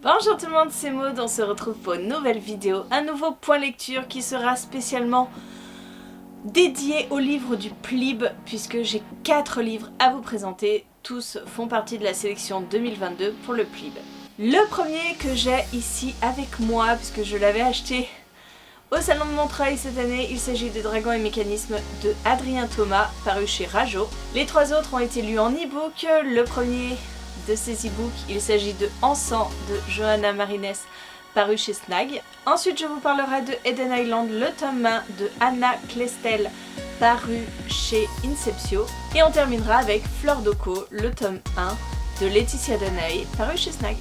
Bonjour tout le monde, c'est Maud, on se retrouve pour une nouvelle vidéo, un nouveau point lecture qui sera spécialement dédié au livre du Plib, puisque j'ai 4 livres à vous présenter, tous font partie de la sélection 2022 pour le Plib. Le premier que j'ai ici avec moi, puisque je l'avais acheté au salon de Montreuil cette année, il s'agit de Dragons et mécanismes de Adrien Thomas, paru chez Rajo. Les 3 autres ont été lus en e-book, le premier de ces e-books, il s'agit de Encens de Johanna Marines, paru chez Snag. Ensuite je vous parlerai de Eden Island, le tome 1 de Anna Klestel, paru chez Inceptio. Et on terminera avec Fleur d'Oko, le tome 1 de Laetitia Danae, paru chez Snag.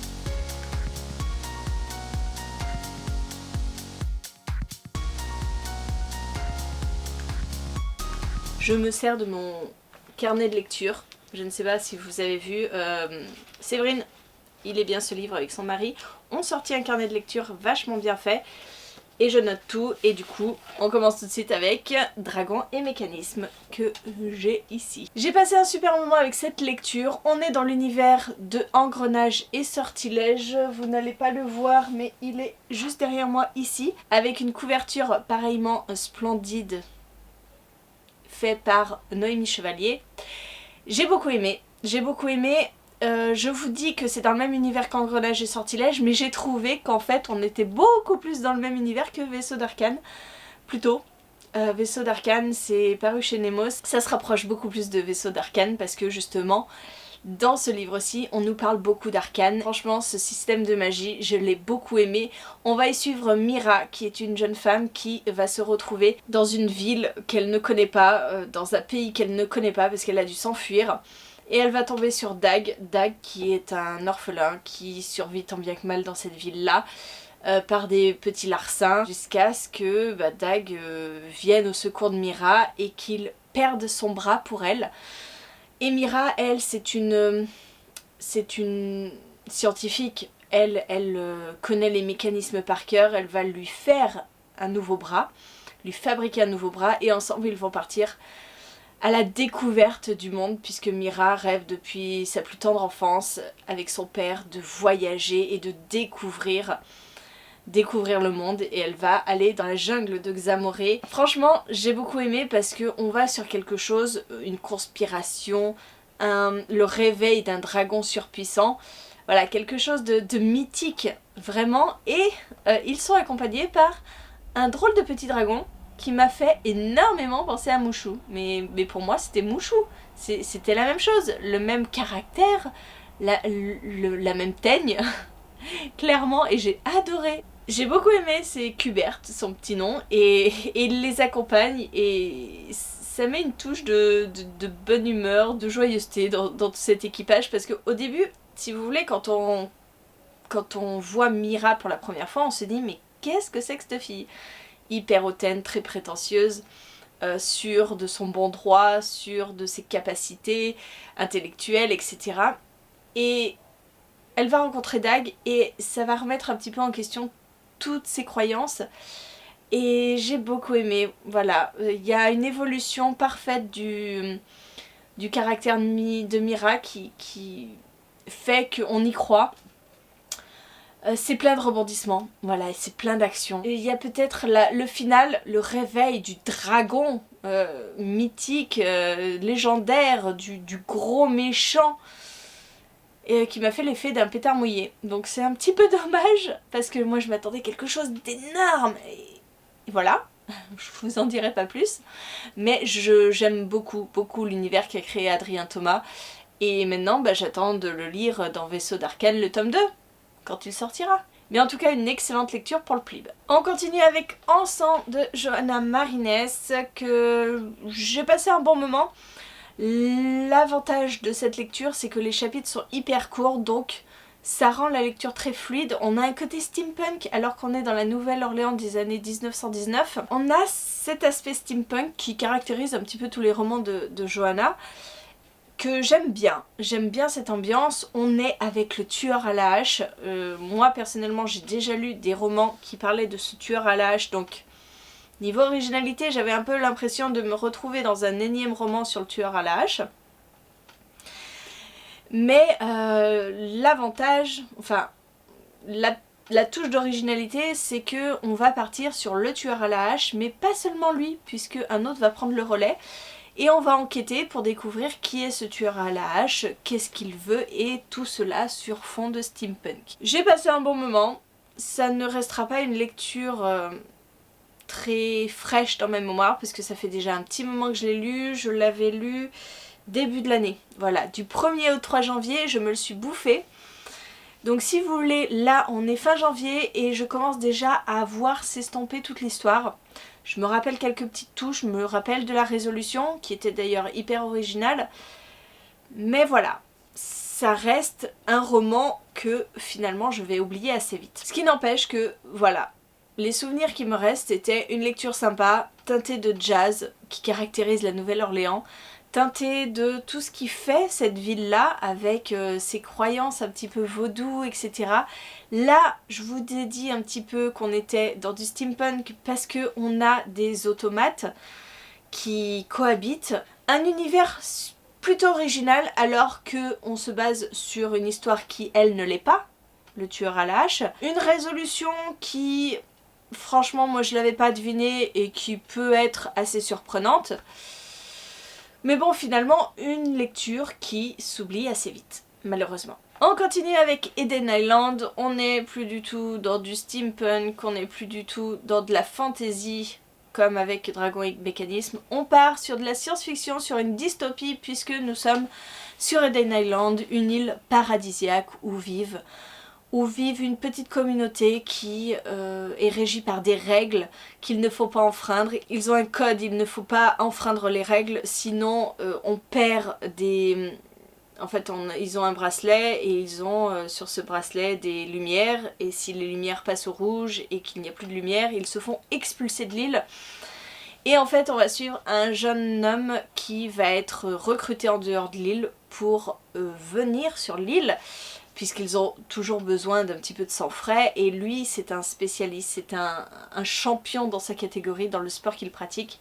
Je me sers de mon carnet de lecture. Je ne sais pas si vous avez vu, Séverine, il est bien ce livre avec son mari, ont sorti un carnet de lecture vachement bien fait. Et je note tout, et du coup, on commence tout de suite avec Dragons et mécanismes que j'ai ici. J'ai passé un super moment avec cette lecture. On est dans l'univers de Engrenage et Sortilège. Vous n'allez pas le voir, mais il est juste derrière moi ici, avec une couverture pareillement splendide, fait par Noémie Chevalier. J'ai beaucoup aimé, je vous dis que c'est dans le même univers qu'Engrenage et Sortilège, mais j'ai trouvé qu'en fait on était beaucoup plus dans le même univers que Vaisseau d'Arcane, plutôt. Vaisseau d'Arcane, c'est paru chez Nemos, ça se rapproche beaucoup plus de Vaisseau d'Arcane parce que justement, dans ce livre-ci, on nous parle beaucoup d'arcane. Franchement, ce système de magie, je l'ai beaucoup aimé. On va y suivre Mira, qui est une jeune femme qui va se retrouver dans une ville qu'elle ne connaît pas, dans un pays qu'elle ne connaît pas parce qu'elle a dû s'enfuir. Et elle va tomber sur Dag, qui est un orphelin qui survit tant bien que mal dans cette ville-là, par des petits larcins, jusqu'à ce que Dag vienne au secours de Mira et qu'il perde son bras pour elle. Et Mira, elle, c'est une scientifique. Elle connaît les mécanismes par cœur. Elle va lui faire un nouveau bras, lui fabriquer un nouveau bras, et ensemble ils vont partir à la découverte du monde, puisque Mira rêve depuis sa plus tendre enfance, avec son père, de voyager et de découvrir le monde, et elle va aller dans la jungle de Xamoré. Franchement, j'ai beaucoup aimé parce qu'on va sur quelque chose, une conspiration, le réveil d'un dragon surpuissant, voilà, quelque chose de mythique, vraiment, et ils sont accompagnés par un drôle de petit dragon qui m'a fait énormément penser à Mouchou, mais pour moi c'était Mouchou, c'était la même chose, le même caractère, la même teigne, clairement, et j'ai adoré. J'ai beaucoup aimé, c'est Kubert, son petit nom, et il les accompagne, et ça met une touche de bonne humeur, de joyeuseté dans cet équipage, parce qu'au début, si vous voulez, quand on voit Mira pour la première fois, on se dit mais qu'est-ce que c'est que cette fille? Hyper hautaine, très prétentieuse, sûre de son bon droit, sûre de ses capacités intellectuelles, etc. Et elle va rencontrer Dag, et ça va remettre un petit peu en question toutes ses croyances, et j'ai beaucoup aimé. Voilà, il y a une évolution parfaite du caractère de Mira qui fait qu'on y croit. C'est plein de rebondissements, voilà, c'est plein d'actions. Il y a peut-être le final, le réveil du dragon mythique, légendaire, du gros méchant, et qui m'a fait l'effet d'un pétard mouillé. Donc c'est un petit peu dommage, parce que moi je m'attendais à quelque chose d'énorme, et voilà, je vous en dirai pas plus. Mais j'aime beaucoup l'univers qu'a créé Adrien Thomas, et maintenant j'attends de le lire dans Vaisseau d'Arcane, le tome 2, quand il sortira. Mais en tout cas, une excellente lecture pour le Plib. On continue avec Encens de Johanna Marines, que j'ai passé un bon moment. L'avantage de cette lecture, c'est que les chapitres sont hyper courts, donc ça rend la lecture très fluide. On a un côté steampunk alors qu'on est dans la Nouvelle-Orléans des années 1919. On a cet aspect steampunk qui caractérise un petit peu tous les romans de Johanna, que j'aime bien cette ambiance. On est avec le tueur à la hache. Moi personnellement j'ai déjà lu des romans qui parlaient de ce tueur à la hache, donc niveau originalité j'avais un peu l'impression de me retrouver dans un énième roman sur le tueur à la hache. Mais l'avantage, enfin la touche d'originalité, c'est que on va partir sur le tueur à la hache, mais pas seulement lui, puisque un autre va prendre le relais. Et on va enquêter pour découvrir qui est ce tueur à la hache, qu'est-ce qu'il veut, et tout cela sur fond de steampunk. J'ai passé un bon moment, ça ne restera pas une lecture très fraîche dans ma mémoire, parce que ça fait déjà un petit moment que je l'ai lu, je l'avais lu début de l'année. Voilà, du 1er au 3 janvier, je me le suis bouffé. Donc si vous voulez, là on est fin janvier et je commence déjà à voir s'estomper toute l'histoire. Je me rappelle quelques petites touches, je me rappelle de la résolution, qui était d'ailleurs hyper originale. Mais voilà, ça reste un roman que finalement je vais oublier assez vite. Ce qui n'empêche que, voilà, les souvenirs qui me restent étaient une lecture sympa, teintée de jazz, qui caractérise la Nouvelle-Orléans, teintée de tout ce qui fait cette ville-là, avec ses croyances un petit peu vaudou, etc. Là, je vous ai dit un petit peu qu'on était dans du steampunk parce qu'on a des automates qui cohabitent. Un univers plutôt original alors qu'on se base sur une histoire qui, elle, ne l'est pas, le tueur à la hache. Une résolution qui, franchement, moi je l'avais pas devinée et qui peut être assez surprenante. Mais bon, finalement, une lecture qui s'oublie assez vite, malheureusement. On continue avec Eden Island, on n'est plus du tout dans du steampunk, on n'est plus du tout dans de la fantasy, comme avec Dragon et Mécanisme. On part sur de la science-fiction, sur une dystopie, puisque nous sommes sur Eden Island, une île paradisiaque où vivent une petite communauté qui est régie par des règles qu'il ne faut pas enfreindre. Ils ont un code, il ne faut pas enfreindre les règles, sinon on perd des... En fait, ils ont un bracelet et ils ont sur ce bracelet des lumières. Et si les lumières passent au rouge et qu'il n'y a plus de lumière, ils se font expulser de l'île. Et en fait, on va suivre un jeune homme qui va être recruté en dehors de l'île pour venir sur l'île, puisqu'ils ont toujours besoin d'un petit peu de sang frais, et lui c'est un spécialiste, c'est un champion dans sa catégorie, dans le sport qu'il pratique.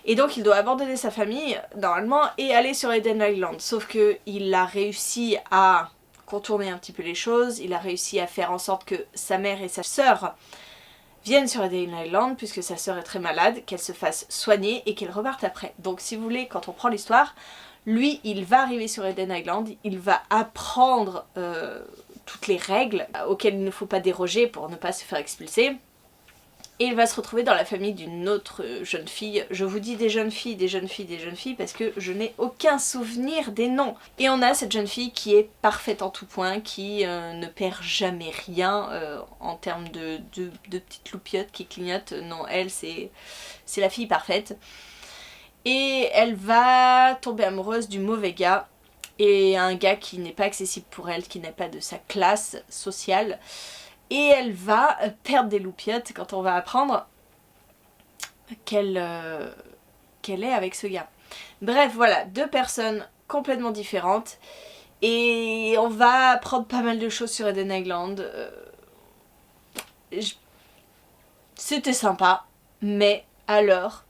Et donc il doit abandonner sa famille, normalement, et aller sur Eden Island. Sauf qu'il a réussi à contourner un petit peu les choses, il a réussi à faire en sorte que sa mère et sa sœur viennent sur Eden Island, puisque sa sœur est très malade, qu'elle se fasse soigner et qu'elle reparte après. Donc si vous voulez, quand on prend l'histoire, lui, il va arriver sur Eden Island, il va apprendre toutes les règles auxquelles il ne faut pas déroger pour ne pas se faire expulser. Et il va se retrouver dans la famille d'une autre jeune fille. Je vous dis des jeunes filles, des jeunes filles, des jeunes filles parce que je n'ai aucun souvenir des noms. Et on a cette jeune fille qui est parfaite en tout point, qui ne perd jamais rien en termes de petites loupiottes qui clignotent. Non, elle, c'est la fille parfaite. Et elle va tomber amoureuse du mauvais gars, et un gars qui n'est pas accessible pour elle, qui n'est pas de sa classe sociale. Et elle va perdre des loupiottes quand on va apprendre qu'elle est avec ce gars. Bref, voilà, deux personnes complètement différentes. Et on va apprendre pas mal de choses sur Eden Island. C'était sympa, mais alors,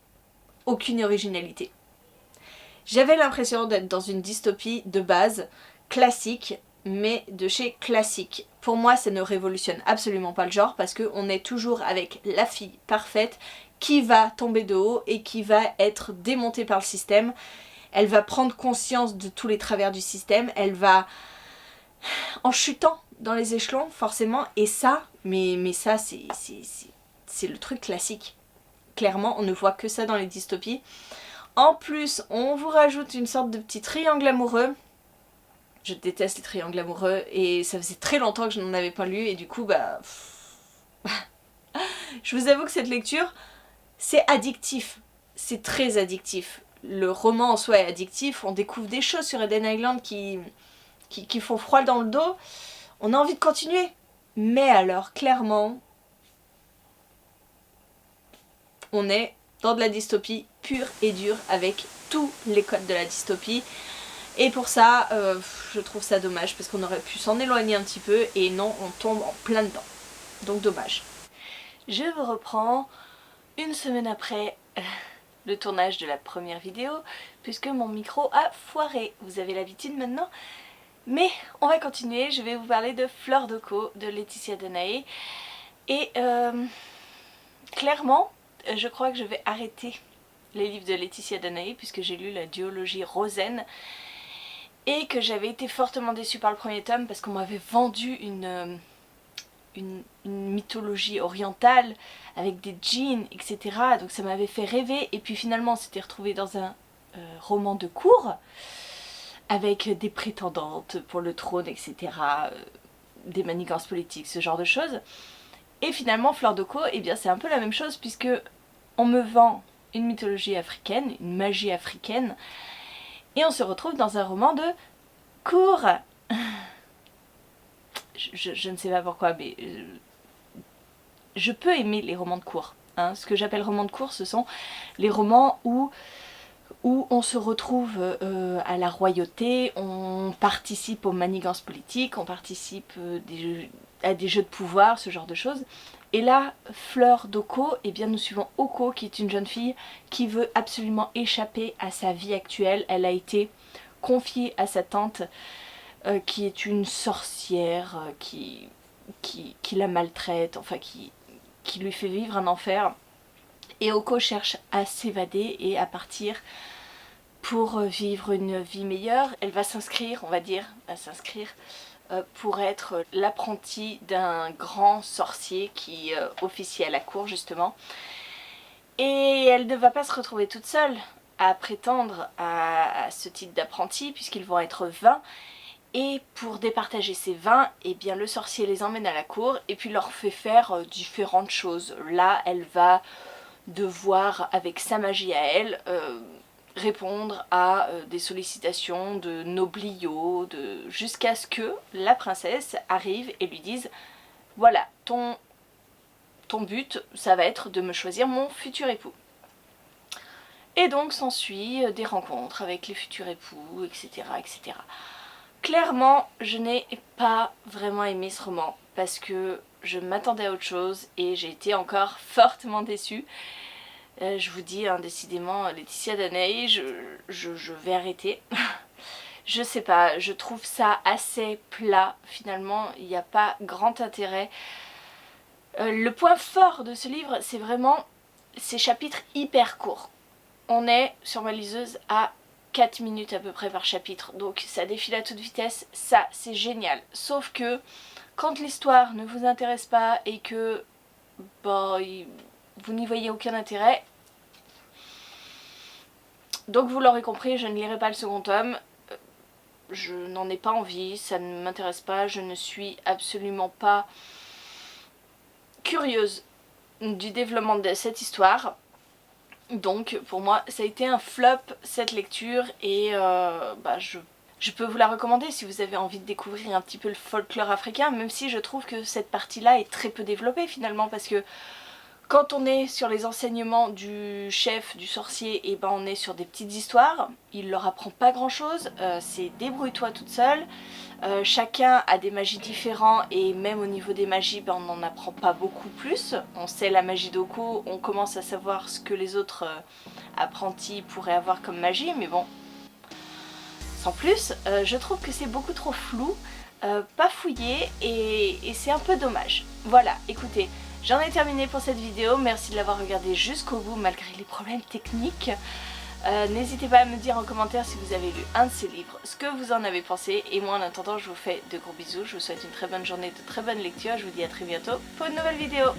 aucune originalité. J'avais l'impression d'être dans une dystopie de base, classique, mais de chez classique. Pour moi, ça ne révolutionne absolument pas le genre parce qu'on est toujours avec la fille parfaite qui va tomber de haut et qui va être démontée par le système. Elle va prendre conscience de tous les travers du système, elle va, en chutant dans les échelons forcément, et ça, mais ça c'est le truc classique. Clairement, on ne voit que ça dans les dystopies. En plus, on vous rajoute une sorte de petit triangle amoureux. Je déteste les triangles amoureux et ça faisait très longtemps que je n'en avais pas lu et du coup, bah... je vous avoue que cette lecture, c'est addictif. C'est très addictif. Le roman en soi est addictif. On découvre des choses sur Eden Island qui font froid dans le dos. On a envie de continuer. Mais alors, clairement, on est dans de la dystopie pure et dure avec tous les codes de la dystopie. Et pour ça, je trouve ça dommage parce qu'on aurait pu s'en éloigner un petit peu et non, on tombe en plein dedans. Donc dommage. Je vous reprends une semaine après le tournage de la première vidéo puisque mon micro a foiré. Vous avez l'habitude maintenant. Mais on va continuer, je vais vous parler de Fleur de Caux de Laetitia Danaé. Et clairement, je crois que je vais arrêter les livres de Laetitia Danaé puisque j'ai lu la duologie Rosen et que j'avais été fortement déçue par le premier tome parce qu'on m'avait vendu une mythologie orientale avec des djinns, etc. Donc ça m'avait fait rêver et puis finalement on s'était retrouvé dans un roman de cour avec des prétendantes pour le trône, etc. Des manigances politiques, ce genre de choses. Et finalement, Fleur de Caux, eh bien c'est un peu la même chose puisque on me vend une mythologie africaine, une magie africaine, et on se retrouve dans un roman de cour. Je ne sais pas pourquoi, mais je peux aimer les romans de cour. Hein. Ce que j'appelle romans de cour, ce sont les romans où on se retrouve à la royauté, on participe aux manigances politiques, on participe à des jeux de pouvoir, ce genre de choses. Et là, Fleur d'Oko, eh bien nous suivons Oko qui est une jeune fille qui veut absolument échapper à sa vie actuelle. Elle a été confiée à sa tante qui est une sorcière qui la maltraite, enfin qui lui fait vivre un enfer. Et Oko cherche à s'évader et à partir pour vivre une vie meilleure. Elle va s'inscrire, on va dire, pour être l'apprentie d'un grand sorcier qui officie à la cour justement. Et elle ne va pas se retrouver toute seule à prétendre à ce titre d'apprenti puisqu'ils vont être 20. Et pour départager ces 20, eh bien le sorcier les emmène à la cour et puis leur fait faire différentes choses. Là, elle va devoir, avec sa magie à elle, répondre à des sollicitations de nobliaux, jusqu'à ce que la princesse arrive et lui dise « Voilà, ton but, ça va être de me choisir mon futur époux ». Et donc s'ensuit des rencontres avec les futurs époux, etc. etc. Clairement, je n'ai pas vraiment aimé ce roman parce que je m'attendais à autre chose et j'ai été encore fortement déçue. Je vous dis, hein, décidément, Laetitia Danaé, je vais arrêter. Je sais pas, je trouve ça assez plat. Finalement, il n'y a pas grand intérêt. Le point fort de ce livre, c'est vraiment ces chapitres hyper courts. On est sur ma liseuse à 4 minutes à peu près par chapitre, donc ça défile à toute vitesse, ça c'est génial. Sauf que quand l'histoire ne vous intéresse pas et que bah, vous n'y voyez aucun intérêt, donc vous l'aurez compris, je ne lirai pas le second tome. Je n'en ai pas envie, ça ne m'intéresse pas, je ne suis absolument pas curieuse du développement de cette histoire. Donc pour moi ça a été un flop cette lecture et bah, je peux vous la recommander si vous avez envie de découvrir un petit peu le folklore africain, même si je trouve que cette partie-là est très peu développée finalement parce que quand on est sur les enseignements du chef, du sorcier, et ben on est sur des petites histoires, il leur apprend pas grand chose, c'est débrouille-toi toute seule, chacun a des magies différentes et même au niveau des magies ben, on n'en apprend pas beaucoup plus, on sait la magie d'Oko, on commence à savoir ce que les autres apprentis pourraient avoir comme magie, mais bon, sans plus, je trouve que c'est beaucoup trop flou, pas fouillé et c'est un peu dommage. Voilà, écoutez. J'en ai terminé pour cette vidéo, merci de l'avoir regardé jusqu'au bout malgré les problèmes techniques. N'hésitez pas à me dire en commentaire si vous avez lu un de ces livres, ce que vous en avez pensé. Et moi en attendant, je vous fais de gros bisous, je vous souhaite une très bonne journée, de très bonnes lectures. Je vous dis à très bientôt pour une nouvelle vidéo.